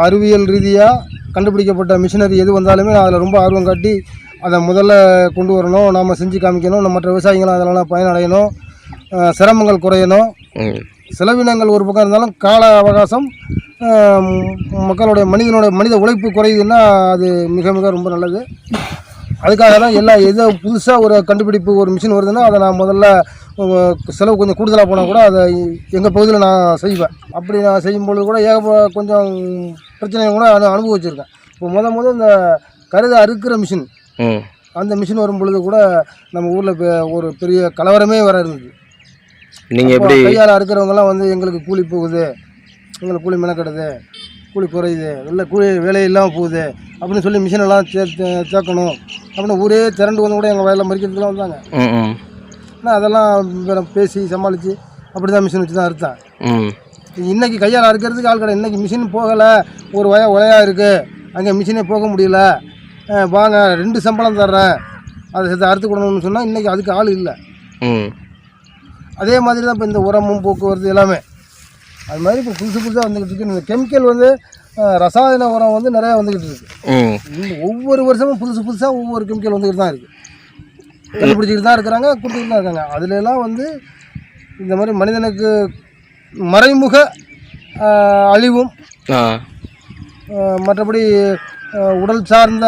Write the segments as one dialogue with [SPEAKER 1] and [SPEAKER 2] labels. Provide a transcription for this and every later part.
[SPEAKER 1] அறிவியல் ரீதியாக கண்டுபிடிக்கப்பட்ட மிஷினரி எது வந்தாலுமே நான் அதில் ரொம்ப ஆர்வம் காட்டி அதை முதல்ல கொண்டு வரணும், நாம் செஞ்சு காமிக்கணும், மற்ற விவசாயிகளும் அதனால் பயனடையணும், சிரமங்கள் குறையணும், செலவினங்கள் ஒரு பக்கம் இருந்தாலும் கால அவகாசம் மக்களுடைய மனித உழைப்பு குறையுதுன்னா அது மிக மிக ரொம்ப நல்லது. அதுக்காக தான் எதோ புதுசாக ஒரு கண்டுபிடிப்பு ஒரு மிஷின் வருதுன்னா அதை நான் முதல்ல செலவு கொஞ்சம் கூடுதலாக போனால் கூட அதை எங்கள் பகுதியில் நான் செய்வேன். அப்படி நான் செய்யும்பொழுது கூட கொஞ்சம் பிரச்சனைகள் கூட அதை அனுபவிச்சிருக்கேன். இப்போ இந்த கருதை அறுக்கிற மிஷின், அந்த மிஷின் வரும் பொழுது கூட நம்ம ஊரில் ஒரு பெரிய கலவரமே வர இருந்தது. நீங்கள் எப்படி கையால் அறுக்கிறவங்கலாம் எங்களுக்கு கூலி போகுது, எங்களுக்கு கூலி மெனக்கெடுது, கூலி குறையுது, கூலி வேலை இல்லாமல் போகுது அப்படின்னு சொல்லி மிஷினெல்லாம் சேர்க்கணும் அப்படின்னு ஊரே திரண்டு கூட எங்கள் வயலில் மறிக்கிறதுக்குலாம் வந்தாங்க. ஆனால் அதெல்லாம் பேசி சமாளித்து அப்படி தான் மிஷின் வச்சு தான் அறுத்தேன். இன்றைக்கி கையால் அறுக்கிறதுக்கு ஆள் கிடையாது. இன்றைக்கி மிஷின் போகலை, ஒரு உலையாக இருக்குது, அங்கே மிஷினே போக முடியல, வாங்க 2 சம்பளம் தர்றேன், அதை சேர்த்து அறுத்து கொடுக்கணும்னு சொன்னால் இன்றைக்கி அதுக்கு ஆள் இல்லை. அதே மாதிரி தான் இப்போ இந்த உரமும் போக்குவரத்து எல்லாமே அது மாதிரி இப்போ புதுசாக வந்துக்கிட்டு இருக்கு. இந்த கெமிக்கல் ரசாயன உரம் நிறையா வந்துக்கிட்டு இருக்குது. ஒவ்வொரு வருஷமும் புதுசாக ஒவ்வொரு கெமிக்கல் வந்துக்கிட்டு தான் இருக்குது, கண்டுபிடிச்சிக்கிட்டு தான் இருக்கிறாங்க, கொடுத்துக்கிட்டு தான் இருக்காங்க. அதுலலாம் இந்த மாதிரி மனிதனுக்கு மறைமுக அழிவும் மற்றபடி உடல் சார்ந்த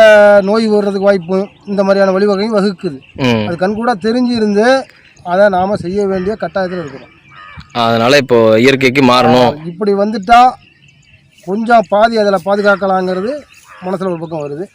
[SPEAKER 1] நோய் வர்றதுக்கு வாய்ப்பு இந்த மாதிரியான வழிவகையும் வகுக்குது. அது கண்கூட தெரிஞ்சு இருந்து அதை நாம் செய்ய வேண்டிய கட்டாயத்தில் இருக்கிறோம்.
[SPEAKER 2] அதனால் இப்போ இயற்கைக்கு மாறணும்.
[SPEAKER 1] இப்படி வந்துட்டா கொஞ்சம் பாதி அதில் பாதுகாக்கலாங்கிறது மனசில் ஒரு பக்கம் வருது.